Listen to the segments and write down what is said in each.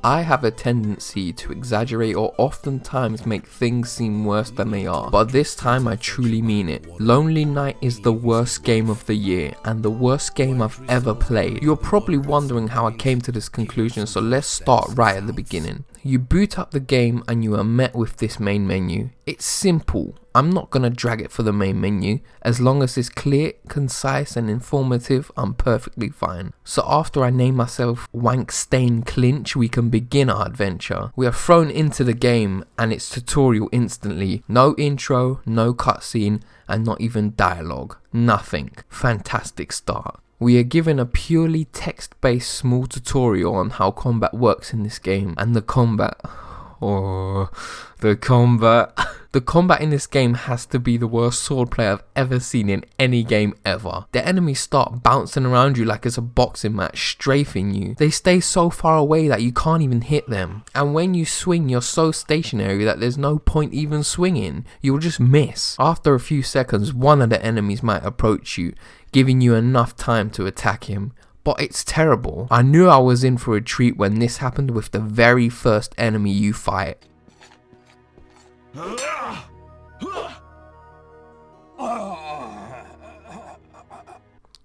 I have a tendency to exaggerate or oftentimes make things seem worse than they are, but this time I truly mean it. Lonely Night is the worst game of the year and the worst game I've ever played. You're probably wondering how I came to this conclusion, so let's start right at the beginning. You boot up the game and you are met with this main menu. It's simple. I'm not gonna drag it for the main menu. As long as it's clear, concise and informative, I'm perfectly fine. So after I name myself Wank Stain Clinch, we can begin our adventure. We are thrown into the game and it's tutorial instantly. No intro, no cutscene, and not even dialogue. Nothing. Fantastic start. We are given a purely text-based small tutorial on how combat works in this game, and the combat in this game has to be the worst swordplay I've ever seen in any game ever. The enemies start bouncing around you like it's a boxing match, strafing you. They stay so far away that you can't even hit them, and when you swing you're so stationary that there's no point even swinging. You'll just miss. After a few seconds, one of the enemies might approach you, giving you enough time to attack him. But it's terrible. I knew I was in for a treat when this happened with the very first enemy you fight.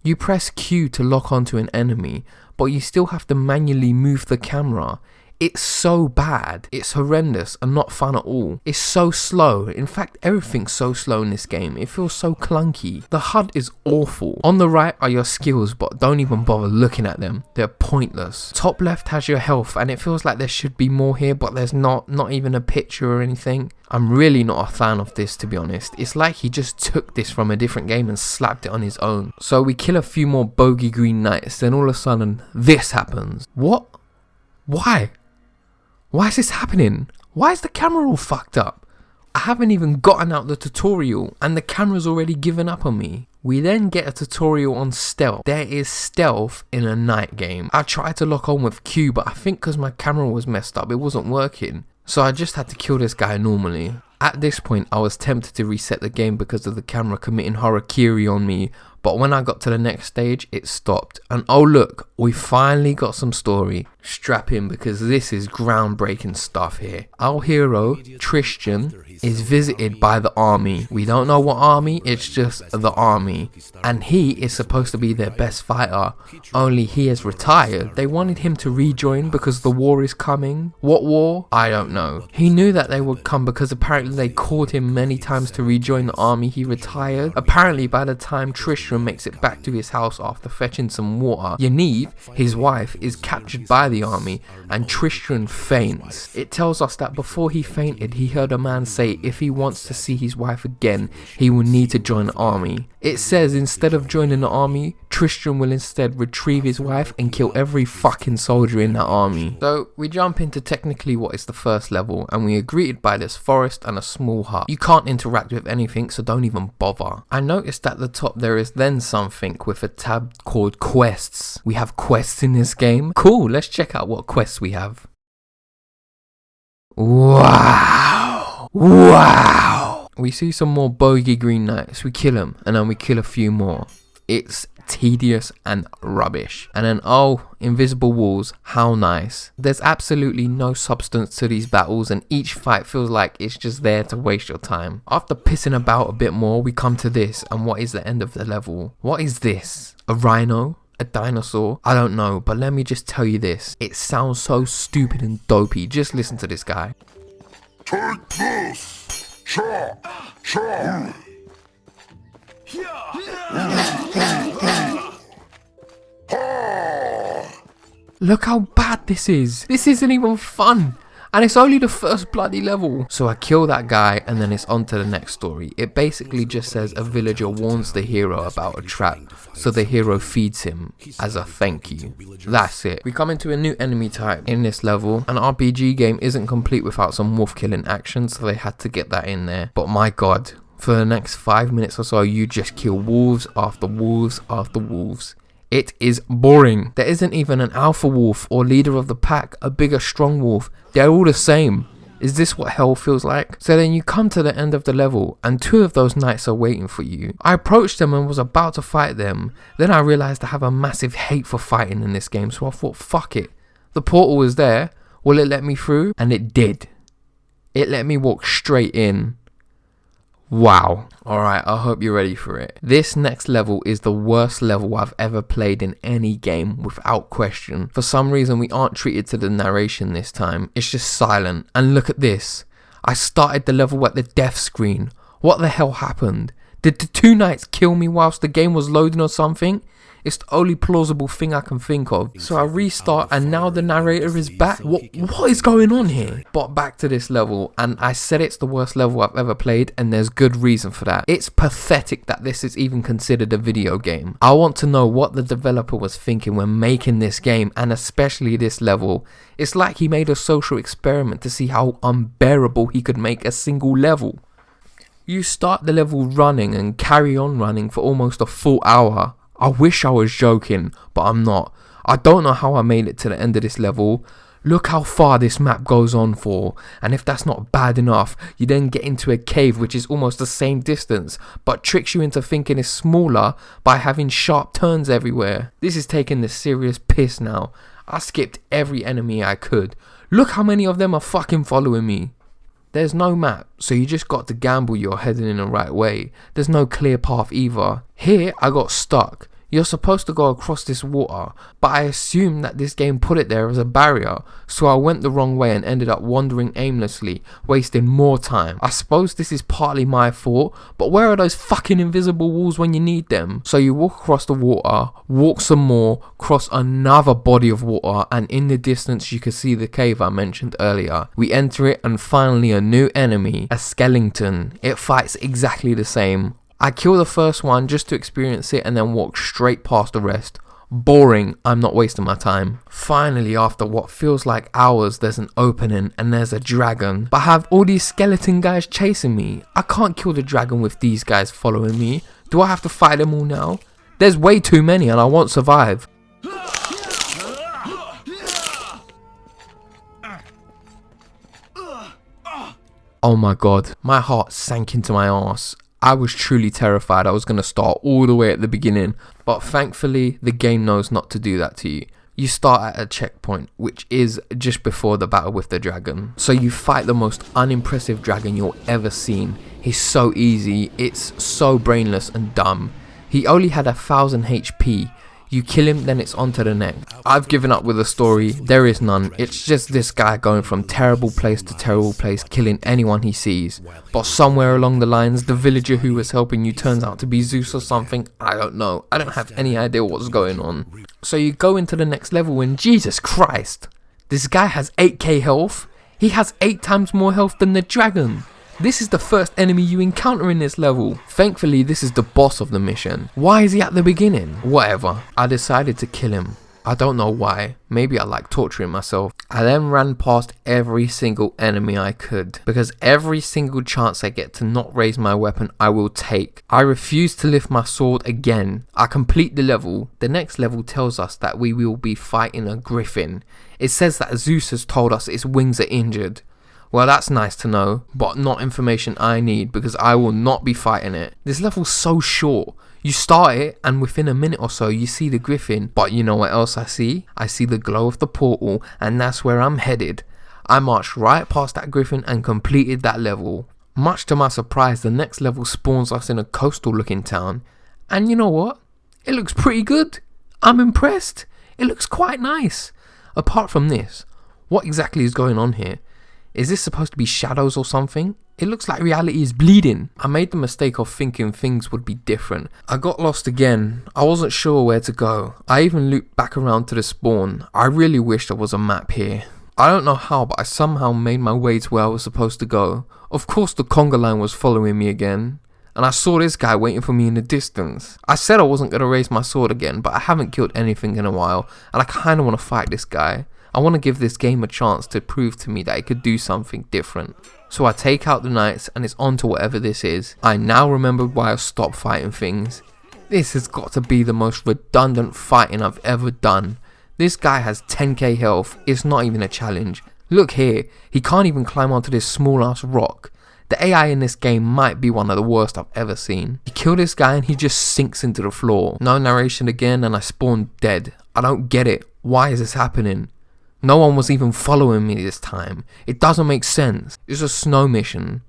You press Q to lock onto an enemy, but you still have to manually move the camera. It's so bad, it's horrendous and not fun at all. It's so slow. In fact, everything's so slow in this game. It feels so clunky. The HUD is awful. On the right are your skills, but don't even bother looking at them. They're pointless. Top left has your health and it feels like there should be more here, but there's not even a picture or anything. I'm really not a fan of this, to be honest. It's like he just took this from a different game and slapped it on his own. So we kill a few more bogey green knights, then all of a sudden this happens. What? Why? Why is this happening? Why is the camera all fucked up? I haven't even gotten out the tutorial and the camera's already given up on me. We then get a tutorial on stealth. There is stealth in a night game. I tried to lock on with Q, but I think because my camera was messed up, it wasn't working. So I just had to kill this guy normally. At this point, I was tempted to reset the game because of the camera committing harakiri on me, but when I got to the next stage, it stopped. And oh look, we finally got some story. Strap in because this is groundbreaking stuff here. Our hero, Tristan, is visited by the army. We don't know what army, it's just the army. And he is supposed to be their best fighter, only he has retired. They wanted him to rejoin because the war is coming. What war? I don't know. He knew that they would come because apparently they called him many times to rejoin the army. He retired. Apparently by the time Tristan makes it back to his house after fetching some water, Yaniv, his wife, is captured by the army and Tristan faints. It tells us that before he fainted, he heard a man say if he wants to see his wife again, he will need to join the army. It says instead of joining the army, Tristan will instead retrieve his wife and kill every fucking soldier in that army. So we jump into technically what is the first level, and we are greeted by this forest and a small hut. You can't interact with anything, so don't even bother. I noticed at the top there is then something with a tab called quests. We have quests in this game. Cool, let's check out what quests we have. Wow. Wow. We see some more bogey green knights. We kill them and then we kill a few more. It's tedious and rubbish. And then oh, invisible walls, how nice. There's absolutely no substance to these battles and each fight feels like it's just there to waste your time. After pissing about a bit more, we come to this, and what is the end of the level? What is this? A rhino? A dinosaur? I don't know, but let me just tell you this. It sounds so stupid and dopey. Just listen to this guy. Take this! Cha! Cha! Look how bad this is. This isn't even fun. And it's only the first bloody level. So I kill that guy and then it's on to the next story. It basically just says a villager warns the hero about a trap, so the hero feeds him as a thank you. That's it. We come into a new enemy type in this level. An RPG game isn't complete without some wolf killing action, so they had to get that in there. But my god, for the next 5 minutes or so, you just kill wolves after wolves after wolves. It is boring. There isn't even an alpha wolf or leader of the pack, a bigger strong wolf. They're all the same. Is this what hell feels like? So then you come to the end of the level and 2 of those knights are waiting for you. I approached them and was about to fight them. Then I realized I have a massive hate for fighting in this game, so I thought fuck it. The portal was there. Will it let me through? And it did. It let me walk straight in. Wow. Alright, I hope you're ready for it. This next level is the worst level I've ever played in any game, without question. For some reason, we aren't treated to the narration this time. It's just silent. And look at this. I started the level at the death screen. What the hell happened? Did the two knights kill me whilst the game was loading or something? It's the only plausible thing I can think of. So I restart and now the narrator is back. What is going on here? But back to this level, and I said it's the worst level I've ever played, and there's good reason for that. It's pathetic that this is even considered a video game. I want to know what the developer was thinking when making this game, and especially this level. It's like he made a social experiment to see how unbearable he could make a single level. You start the level running and carry on running for almost a full hour. I wish I was joking, but I'm not. I don't know how I made it to the end of this level. Look how far this map goes on for. And if that's not bad enough, you then get into a cave which is almost the same distance, but tricks you into thinking it's smaller by having sharp turns everywhere. This is taking the serious piss now. I skipped every enemy I could. Look how many of them are fucking following me. There's no map, so you just got to gamble you're heading in the right way. There's no clear path either. Here, I got stuck. You're supposed to go across this water, but I assumed that this game put it there as a barrier, so I went the wrong way and ended up wandering aimlessly, wasting more time. I suppose this is partly my fault, but where are those fucking invisible walls when you need them? So you walk across the water, walk some more, cross another body of water, and in the distance you can see the cave I mentioned earlier. We enter it and finally a new enemy, a skeleton. It fights exactly the same. I kill the first one just to experience it and then walk straight past the rest. Boring, I'm not wasting my time. Finally, after what feels like hours, there's an opening and there's a dragon. But I have all these skeleton guys chasing me. I can't kill the dragon with these guys following me. Do I have to fight them all now? There's way too many and I won't survive. Oh my god, my heart sank into my arse. I was truly terrified I was going to start all the way at the beginning, but thankfully the game knows not to do that to you. You start at a checkpoint, which is just before the battle with the dragon. So you fight the most unimpressive dragon you'll ever seen. He's so easy, it's so brainless and dumb. He only had 1000 HP. You kill him, then it's on to the next. I've given up with the story, there is none. It's just this guy going from terrible place to terrible place, killing anyone he sees. But somewhere along the lines, the villager who was helping you turns out to be Zeus or something. I don't know. I don't have any idea what's going on. So you go into the next level and Jesus Christ, this guy has 8k health. He has 8 times more health than the dragon. This is the first enemy you encounter in this level. Thankfully, this is the boss of the mission. Why is he at the beginning? Whatever. I decided to kill him. I don't know why. Maybe I like torturing myself. I then ran past every single enemy I could, because every single chance I get to not raise my weapon I will take. I refuse to lift my sword again. I complete the level. The next level tells us that we will be fighting a griffin. It says that Zeus has told us its wings are injured. Well, that's nice to know, but not information I need because I will not be fighting it. This level's so short. You start it and within a minute or so you see the griffin, but you know what else I see? I see the glow of the portal and that's where I'm headed. I marched right past that griffin and completed that level. Much to my surprise, the next level spawns us in a coastal looking town. And you know what? It looks pretty good. I'm impressed. It looks quite nice. Apart from this, what exactly is going on here? Is this supposed to be shadows or something? It looks like reality is bleeding. I made the mistake of thinking things would be different. I got lost again. I wasn't sure where to go. I even looped back around to the spawn. I really wish there was a map here. I don't know how, but I somehow made my way to where I was supposed to go. Of course the conga line was following me again. And I saw this guy waiting for me in the distance. I said I wasn't going to raise my sword again, but I haven't killed anything in a while. And I kind of want to fight this guy. I want to give this game a chance to prove to me that it could do something different. So I take out the knights and it's on to whatever this is. I now remembered why I stopped fighting things. This has got to be the most redundant fighting I've ever done. This guy has 10k health, it's not even a challenge. Look here, he can't even climb onto this small ass rock. The AI in this game might be one of the worst I've ever seen. You kill this guy and he just sinks into the floor. No narration again and I spawn dead. I don't get it. Why is this happening? No one was even following me this time. It doesn't make sense. It's a snow mission.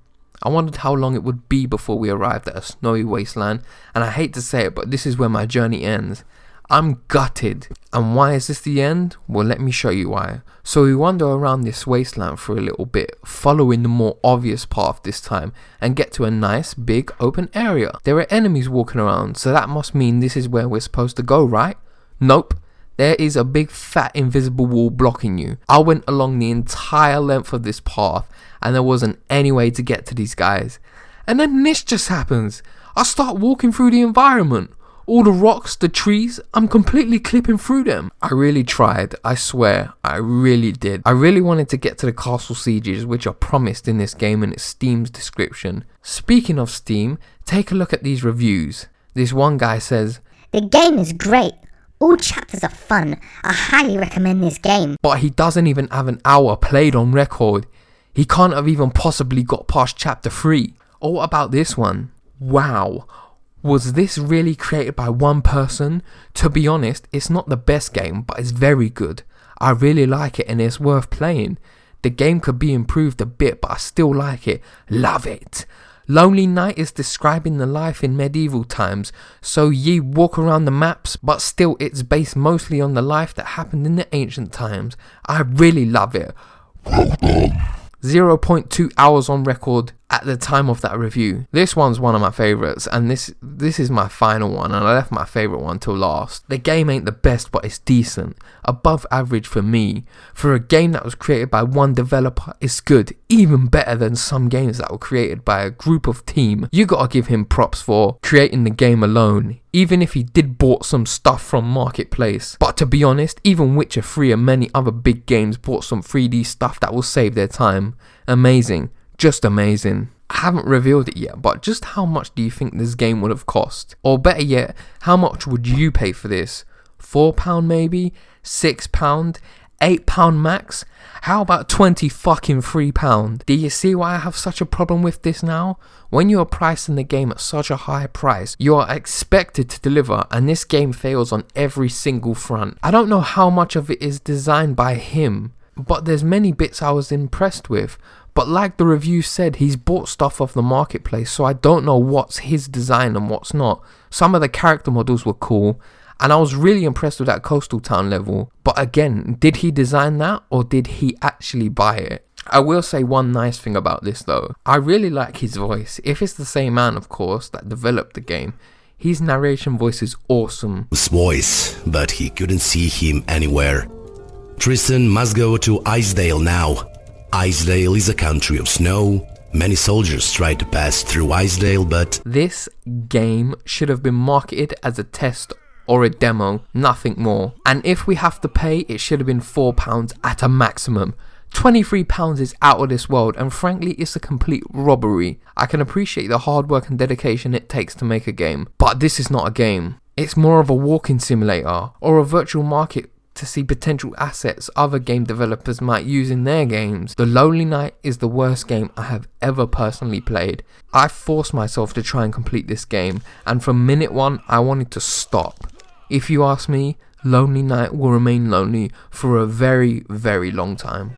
I wondered how long it would be before we arrived at a snowy wasteland, and I hate to say it, but this is where my journey ends. I'm gutted. And why is this the end? Well, let me show you why. So we wander around this wasteland for a little bit, following the more obvious path this time, and get to a nice big open area. There are enemies walking around, so that must mean this is where we're supposed to go, right? Nope. There is a big fat invisible wall blocking you. I went along the entire length of this path and there wasn't any way to get to these guys. And then this just happens. I start walking through the environment. All the rocks, the trees, I'm completely clipping through them. I really tried, I swear, I really did. I really wanted to get to the castle sieges, which are promised in this game in its Steam's description. Speaking of Steam, take a look at these reviews. This one guy says, "The game is great. All chapters are fun. I highly recommend this game." But he doesn't even have an hour played on record. He can't have even possibly got past chapter 3. Or what about this one? Wow. Was this really created by one person? To be honest, it's not the best game, but it's very good. I really like it and it's worth playing. The game could be improved a bit, but I still like it. Love it. Lonely Knight is describing the life in medieval times, so ye walk around the maps, but still it's based mostly on the life that happened in the ancient times. I really love it. 0.2 hours on record at the time of that review. This one's one of my favourites, and this is my final one, and I left my favourite one till last. The game ain't the best, but it's decent. Above average for me. For a game that was created by one developer, it's good. Even better than some games that were created by a group of team. You gotta give him props for creating the game alone, even if he did bought some stuff from Marketplace. But to be honest, even Witcher 3 and many other big games bought some 3D stuff that will save their time. Amazing. Just amazing. I haven't revealed it yet, but just how much do you think this game would have cost? Or better yet, how much would you pay for this? £4 maybe? £6? £8 max? How about 20 fucking £3? Do you see why I have such a problem with this now? When you are pricing the game at such a high price, you are expected to deliver, and this game fails on every single front. I don't know how much of it is designed by him, but there's many bits I was impressed with. But like the review said, he's bought stuff off the Marketplace, so I don't know what's his design and what's not. Some of the character models were cool, and I was really impressed with that coastal town level. But again, did he design that, or did he actually buy it? I will say one nice thing about this though. I really like his voice. If it's the same man, of course, that developed the game, his narration voice is awesome. His voice, but he couldn't see him anywhere. Tristan must go to Isedale now. Isedale is a country of snow. Many soldiers try to pass through Isedale, but this game should have been marketed as a test or a demo, nothing more. And if we have to pay, it should have been £4 at a maximum. £23 is out of this world, and frankly it's a complete robbery. I can appreciate the hard work and dedication it takes to make a game, but this is not a game. It's more of a walking simulator or a virtual market to see potential assets other game developers might use in their games. The Lonely Knight is the worst game I have ever personally played. I forced myself to try and complete this game, and from minute one I wanted to stop. If you ask me, Lonely Knight will remain lonely for a very, very long time.